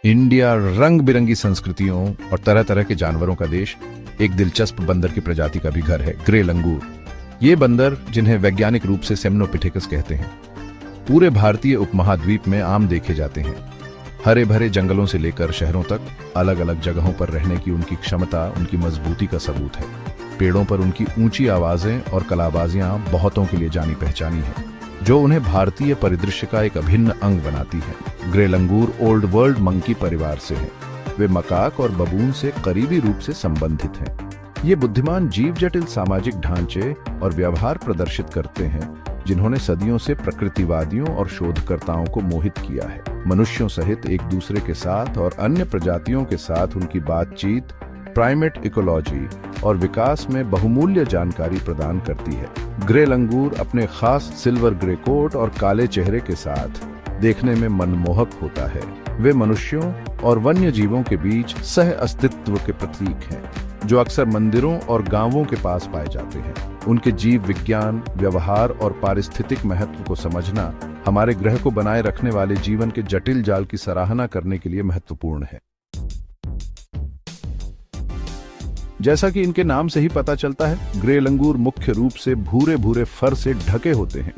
India रंग बिरंगी संस्कृतियों और तरह तरह के जानवरों का देश। एक दिलचस्प बंदर की प्रजाति का भी घर है, ग्रे लंगूर। ये बंदर, जिन्हें वैज्ञानिक रूप से सेमनोपिथेकस कहते हैं, पूरे भारतीय उपमहाद्वीप में आम देखे जाते हैं। हरे भरे जंगलों से लेकर शहरों तक अलग अलग जगहों पर रहने की उनकी क्षमता उनकी मजबूती का सबूत है। पेड़ों पर उनकी ऊंची आवाजें और कलाबाजियां बहुतों के लिए जानी पहचानी है, जो उन्हें भारतीय परिदृश्य का एक अभिन्न अंग बनाती है। ग्रे लंगूर ओल्ड वर्ल्ड मंकी परिवार से हैं। वे मकाक और बबून से करीबी रूप से संबंधित हैं। ये बुद्धिमान जीव जटिल सामाजिक ढांचे और व्यवहार प्रदर्शित करते हैं, जिन्होंने सदियों से प्रकृतिवादियों और शोधकर्ताओं को मोहित किया है। मनुष्यों सहित एक दूसरे के साथ और अन्य प्रजातियों के साथ उनकी बातचीत प्राइमेट इकोलॉजी और विकास में बहुमूल्य जानकारी प्रदान करती है। ग्रे लंगूर अपने खास सिल्वर ग्रे कोट और काले चेहरे के साथ देखने में मनमोहक होता है। वे मनुष्यों और वन्य जीवों के बीच सह अस्तित्व के प्रतीक हैं, जो अक्सर मंदिरों और गांवों के पास पाए जाते हैं। उनके जीव विज्ञान, व्यवहार और पारिस्थितिक महत्व को समझना हमारे ग्रह को बनाए रखने वाले जीवन के जटिल जाल की सराहना करने के लिए महत्वपूर्ण है। जैसा कि इनके नाम से ही पता चलता है, ग्रे लंगूर मुख्य रूप से भूरे भूरे फर से ढके होते हैं।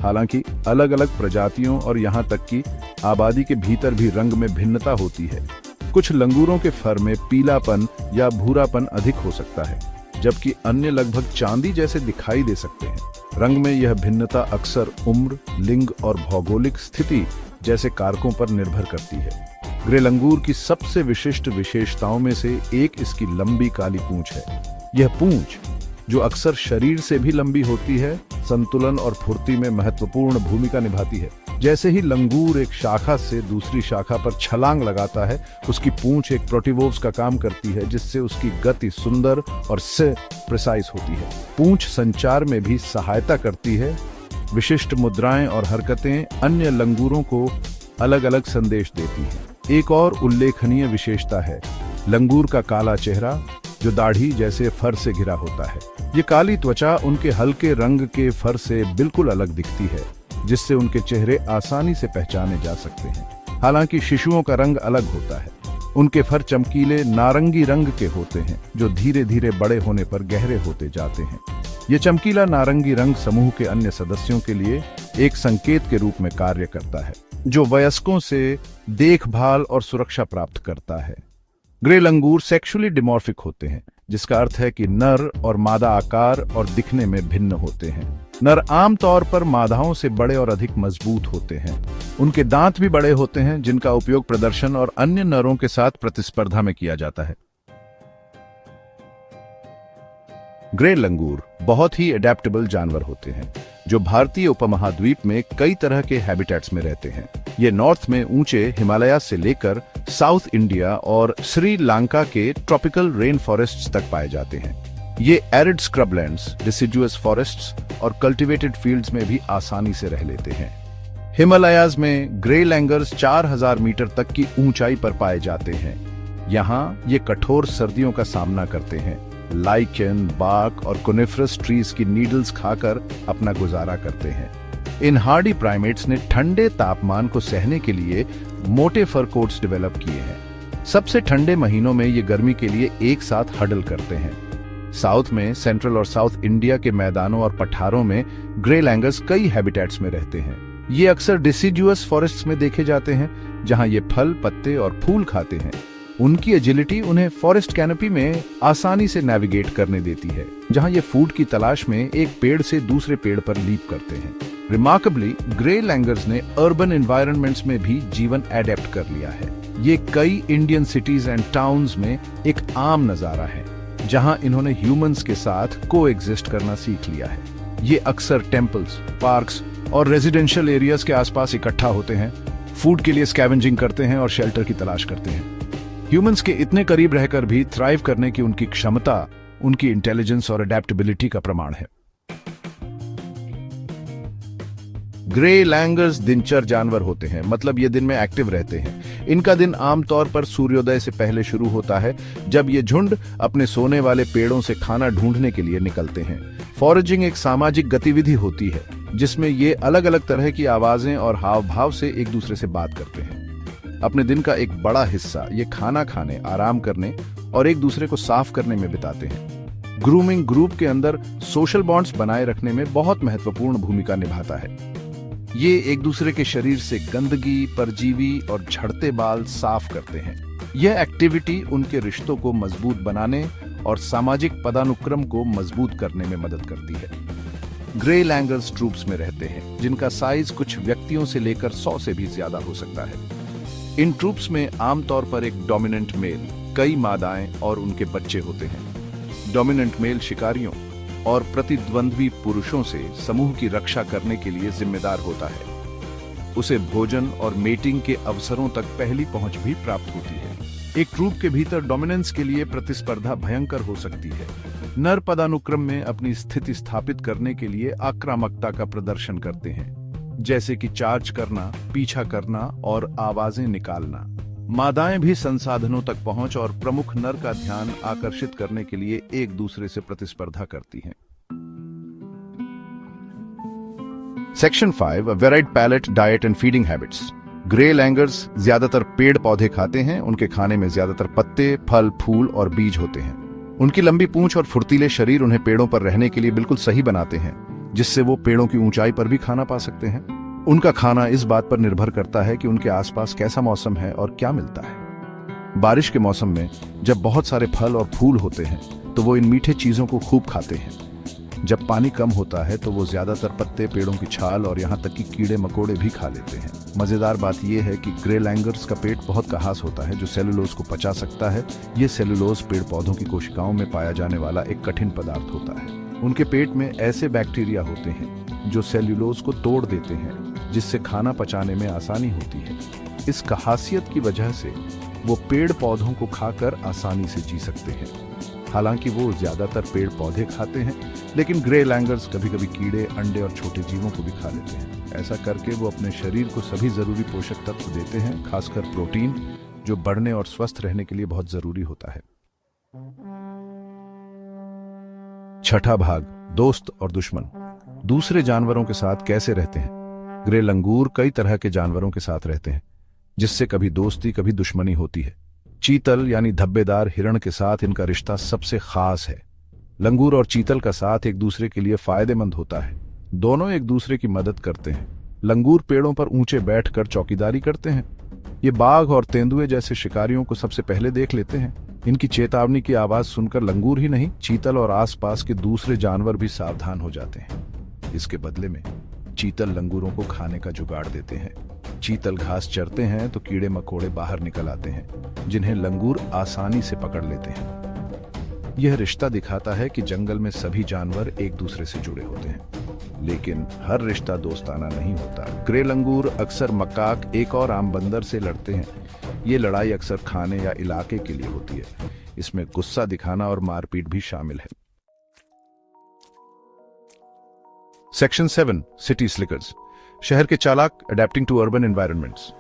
हालांकि अलग अलग प्रजातियों और यहां तक कि आबादी के भीतर भी रंग में भिन्नता होती है। कुछ लंगूरों के फर में पीलापन या भूरापन अधिक हो सकता है, जबकि अन्य लगभग चांदी जैसे दिखाई दे सकते हैं। रंग में यह भिन्नता अक्सर उम्र, लिंग और भौगोलिक स्थिति जैसे कारकों पर निर्भर करती है। ग्रे लंगूर की सबसे विशिष्ट विशेषताओं में से एक इसकी लंबी काली पूंछ है। यह पूंछ, जो अक्सर शरीर से भी लंबी होती है, संतुलन और फुर्ती में महत्वपूर्ण भूमिका निभाती है। जैसे ही लंगूर एक शाखा से दूसरी शाखा पर छलांग लगाता है, उसकी पूंछ एक प्रोटिवोव्स का काम करती है, जिससे उसकी गति सुंदर और प्रिसाइज होती है। पूंछ संचार में भी सहायता करती है। विशिष्ट मुद्राएं और हरकतें अन्य लंगूरों को अलग अलग संदेश देती हैं। एक और उल्लेखनीय विशेषता है लंगूर का काला चेहरा, जो दाढ़ी जैसे फर से घिरा होता है। ये काली त्वचा उनके हल्के रंग के फर से बिल्कुल अलग दिखती है, जिससे उनके चेहरे आसानी से पहचाने जा सकते हैं। हालांकि शिशुओं का रंग अलग होता है। उनके फर चमकीले नारंगी रंग के होते हैं, जो धीरे धीरे बड़े होने पर गहरे होते जाते हैं। ये चमकीला नारंगी रंग समूह के अन्य सदस्यों के लिए एक संकेत के रूप में कार्य करता है, जो वयस्कों से देखभाल और सुरक्षा प्राप्त करता है। ग्रे लंगूर सेक्सुअली डिमॉर्फिक होते हैं, जिसका अर्थ है कि नर और मादा आकार और दिखने में भिन्न होते हैं। नर आमतौर पर मादाओं से बड़े और अधिक मजबूत होते हैं। उनके दांत भी बड़े होते हैं, जिनका उपयोग प्रदर्शन और अन्य नरों के साथ प्रतिस्पर्धा में किया जाता है। ग्रे लंगूर बहुत ही एडेप्टेबल जानवर होते हैं, जो भारतीय उपमहाद्वीप में कई तरह के हैबिटेट्स में रहते हैं। ये नॉर्थ में ऊंचे हिमालय से लेकर साउथ इंडिया और श्रीलंका के ट्रॉपिकल रेन फॉरेस्ट्स तक पाए जाते हैं। ये एरिड स्क्रबलैंड्स, डिसिडुअस फॉरेस्ट्स और कल्टीवेटेड फील्ड्स में भी आसानी से रह लेते हैं। हिमालयाज में ग्रे लैंगर्स 4000 मीटर तक की ऊंचाई पर पाए जाते हैं। यहाँ ये कठोर सर्दियों का सामना करते हैं। लाइकेन, बार्क और कोनिफरस ट्रीज की नीडल्स खाकर अपना गुजारा करते हैं। इन हार्डी प्राइमेट्स ने ठंडे तापमान को सहने के लिए मोटे फर कोट्स डेवलप किए हैं। सबसे ठंडे महीनों में ये गर्मी के लिए एक साथ हडल करते हैं। साउथ में सेंट्रल और साउथ इंडिया के मैदानों और पठारों में ग्रे लैंगर्स कई हैबिटेट्स में रहते हैं। ये अक्सर डिसिडुअस फॉरेस्ट्स में देखे जाते हैं, जहां ये फल, पत्ते और फूल खाते हैं। उनकी एजिलिटी उन्हें फॉरेस्ट कैनोपी में आसानी से नेविगेट करने देती है, जहां ये फूड की तलाश में एक पेड़ से दूसरे पेड़ पर लीप करते हैं। रिमार्केबली, ग्रे लैंगर्स ने अर्बन एनवायरनमेंट्स में भी जीवन एडेप्ट कर लिया है। ये कई इंडियन सिटीज एंड टाउन्स में एक आम नजारा है, जहां इन्होंने ह्यूमंस के साथ कोएग्जिस्ट करना सीख लिया है। ये अक्सर टेम्पल्स, पार्क्स और रेजिडेंशियल एरियाज के आसपास इकट्ठा होते हैं, फूड के लिए स्कैवेंजिंग करते हैं और शेल्टर की तलाश करते हैं। ह्यूमंस के इतने करीब रहकर भी थ्राइव करने की उनकी क्षमता उनकी इंटेलिजेंस और अडेप्टेबिलिटी का प्रमाण है। ग्रे लैंगर्स दिनचर जानवर होते हैं, मतलब ये दिन में एक्टिव रहते हैं। इनका दिन आमतौर पर सूर्योदय से पहले शुरू होता है, जब ये झुंड अपने सोने वाले पेड़ों से खाना ढूंढने के लिए निकलते हैं। फॉरेजिंग एक सामाजिक गतिविधि होती है, जिसमें ये अलग अलग तरह की आवाजें और हाव भाव से एक दूसरे से बात करते हैं। अपने दिन का एक बड़ा हिस्सा ये खाना खाने, आराम करने और एक दूसरे को साफ करने में बिताते हैं। ग्रूमिंग ग्रुप के अंदर सोशल बॉन्ड्स बनाए रखने में बहुत महत्वपूर्ण भूमिका निभाता है। ये एक दूसरे के शरीर से गंदगी, परजीवी और झड़ते बाल साफ करते हैं। यह एक्टिविटी उनके रिश्तों को मजबूत बनाने और सामाजिक पदानुक्रम को मजबूत करने में मदद करती है। ग्रे लैंगर्स ट्रूप्स में रहते हैं, जिनका साइज कुछ व्यक्तियों से लेकर 100 से भी ज्यादा हो सकता है। इन ट्रूप्स में आमतौर पर एक डोमिनेंट मेल, कई मादाएं और उनके बच्चे होते हैं। डोमिनेंट मेल शिकारियों और प्रतिद्वंद्वी पुरुषों से समूह की रक्षा करने के लिए जिम्मेदार होता है। उसे भोजन और मेटिंग के अवसरों तक पहली पहुंच भी प्राप्त होती है। एक ट्रूप के भीतर डोमिनेंस के लिए प्रतिस्पर्धा भयंकर हो सकती है। नर पदानुक्रम में अपनी स्थिति स्थापित करने के लिए आक्रामकता का प्रदर्शन करते हैं, जैसे कि चार्ज करना, पीछा करना और आवाजें निकालना। मादाएं भी संसाधनों तक पहुंच और प्रमुख नर का ध्यान आकर्षित करने के लिए एक दूसरे से प्रतिस्पर्धा करती हैं। Section 5, varied palate, diet and feeding habits. Grey langurs ज्यादातर पेड़ पौधे खाते हैं। उनके खाने में ज्यादातर पत्ते, फल, फूल और बीज होते हैं। उनकी लंबी पूंछ और फुर्तीले शरीर उन्हें पेड़ों पर रहने के लिए बिल्कुल सही बनाते हैं, जिससे वो पेड़ों की ऊंचाई पर भी खाना पा सकते हैं। उनका खाना इस बात पर निर्भर करता है कि उनके आसपास कैसा मौसम है और क्या मिलता है। बारिश के मौसम में जब बहुत सारे फल और फूल होते हैं तो वो इन मीठे चीजों को खूब खाते हैं। जब पानी कम होता है तो वो ज्यादातर पत्ते, पेड़ों की छाल और यहाँ तक कि कीड़े मकोड़े भी खा लेते हैं। मजेदार बात यह है कि ग्रे लैंगर्स का पेट बहुत कहास होता है, जो सेलुलोज को पचा सकता है। ये सेलुलोज पेड़ पौधों की कोशिकाओं में पाया जाने वाला एक कठिन पदार्थ होता है। उनके पेट में ऐसे बैक्टीरिया होते हैं जो सेल्यूलोज को तोड़ देते हैं, जिससे खाना पचाने में आसानी होती है। इस खासियत की वजह से वो पेड़ पौधों को खाकर आसानी से जी सकते हैं। हालांकि वो ज्यादातर पेड़ पौधे खाते हैं, लेकिन ग्रे लैंगर्स कभी कभी कीड़े, अंडे और छोटे जीवों को भी खा लेते हैं। ऐसा करके वो अपने शरीर को सभी जरूरी पोषक तत्व देते हैं, खासकर प्रोटीन, जो बढ़ने और स्वस्थ रहने के लिए बहुत जरूरी होता है। छठा भाग, दोस्त और दुश्मन। दूसरे जानवरों के साथ कैसे रहते हैं। ग्रे लंगूर कई तरह के जानवरों के साथ रहते हैं, जिससे कभी दोस्ती कभी दुश्मनी होती है। चीतल यानी धब्बेदार हिरण के साथ इनका रिश्ता सबसे खास है। लंगूर और चीतल का साथ एक दूसरे के लिए फायदेमंद होता है। दोनों एक दूसरे की मदद करते हैं। लंगूर पेड़ों पर ऊंचे बैठकर चौकीदारी करते हैं। ये बाघ और तेंदुए जैसे शिकारियों को सबसे पहले देख लेते हैं। इनकी चेतावनी की आवाज सुनकर लंगूर ही नहीं, चीतल और आसपास के दूसरे जानवर भी सावधान हो जाते हैं। इसके बदले में चीतल लंगूरों को खाने का जुगाड़ देते हैं। चीतल घास चरते हैं तो कीड़े मकोड़े बाहर निकल आते हैं, जिन्हें लंगूर आसानी से पकड़ लेते हैं। यह रिश्ता दिखाता है कि जंगल में सभी जानवर एक दूसरे से जुड़े होते हैं, लेकिन हर रिश्ता दोस्ताना नहीं होता। ग्रे लंगूर अक्सर मकाक, एक और आम बंदर से लड़ते हैं। ये लड़ाई अक्सर खाने या इलाके के लिए होती है। इसमें गुस्सा दिखाना और मारपीट भी शामिल है। Section 7, city slickers. शहर के चालाक, अडेप्टिंग टू अर्बन एनवायरनमेंट्स।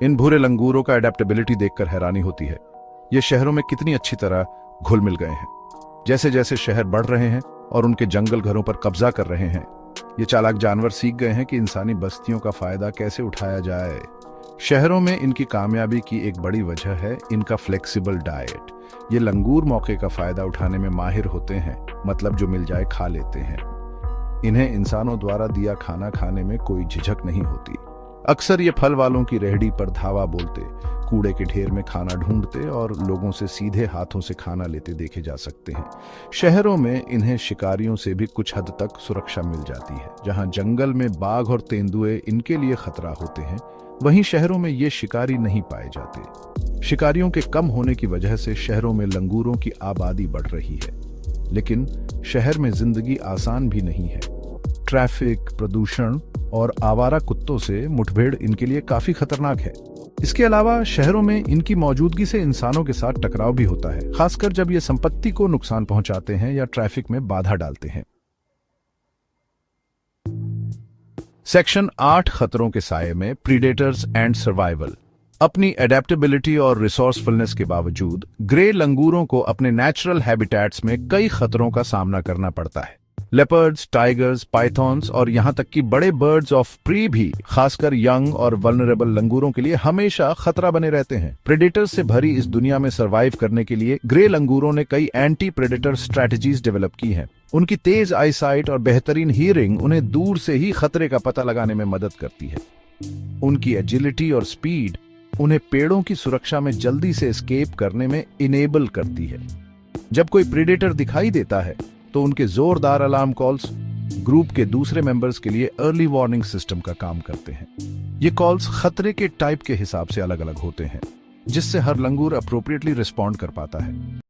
इन भूरे लंगूरों का अडेप्टेबिलिटी देखकर हैरानी होती है। ये शहरों में कितनी अच्छी तरह घुल मिल गए हैं। जैसे जैसे शहर बढ़ रहे हैं और उनके जंगल घरों पर कब्जा कर रहे हैं, ये चालाक जानवर सीख गए हैं कि इंसानी बस्तियों का फायदा कैसे उठाया जाए। शहरों में इनकी कामयाबी की एक बड़ी वजह है इनका फ्लेक्सिबल डाइट। ये लंगूर मौके का फायदा उठाने में माहिर होते हैं, मतलब जो मिल जाए खा लेते हैं। इन्हें इंसानों द्वारा दिया खाना खाने में कोई झिझक नहीं होती। अक्सर ये फल वालों की रेहड़ी पर धावा बोलते, कूड़े के ढेर में खाना ढूंढते और लोगों से सीधे हाथों से खाना लेते देखे जा सकते हैं। शहरों में इन्हें शिकारियों से भी कुछ हद तक सुरक्षा मिल जाती है। जहां जंगल में बाघ और तेंदुए इनके लिए खतरा होते हैं, वहीं शहरों में ये शिकारी नहीं पाए जाते। शिकारियों के कम होने की वजह से शहरों में लंगूरों की आबादी बढ़ रही है, लेकिन शहर में जिंदगी आसान भी नहीं है। ट्रैफिक, प्रदूषण और आवारा कुत्तों से मुठभेड़ इनके लिए काफी खतरनाक है। इसके अलावा शहरों में इनकी मौजूदगी से इंसानों के साथ टकराव भी होता है, खासकर जब ये संपत्ति को नुकसान पहुंचाते हैं या ट्रैफिक में बाधा डालते हैं। सेक्शन 8, खतरों के साये में, प्रीडेटर्स एंड सर्वाइवल। अपनी एडेप्टेबिलिटी और रिसोर्सफुलनेस के बावजूद ग्रे लंगूरों को अपने नेचुरल हैबिटेट्स में कई खतरों का सामना करना पड़ता है। लेपर्ड्स, टाइगर्स, पाइथॉन्स और यहाँ तक कि बड़े बर्ड्स ऑफ प्री भी खासकर यंग और वल्नरेबल लंगूरों के लिए हमेशा खतरा बने रहते हैं। प्रेडेटर्स से भरी इस दुनिया में सरवाइव करने के लिए ग्रे लंगूरों ने कई एंटी प्रेडेटर स्ट्रैटेजीज डेवलप की हैं। उनकी तेज आईसाइट और बेहतरीन हियरिंग उन्हें दूर से ही खतरे का पता लगाने में मदद करती है। उनकी एजिलिटी और स्पीड उन्हें पेड़ों की सुरक्षा में जल्दी से एस्केप करने में इनेबल करती है। जब कोई प्रेडेटर दिखाई देता है तो उनके जोरदार अलार्म कॉल्स ग्रुप के दूसरे मेंबर्स के लिए अर्ली वार्निंग सिस्टम का काम करते हैं। ये कॉल्स खतरे के टाइप के हिसाब से अलग अलग होते हैं, जिससे हर लंगूर अप्रोप्रिएटली रिस्पॉन्ड कर पाता है।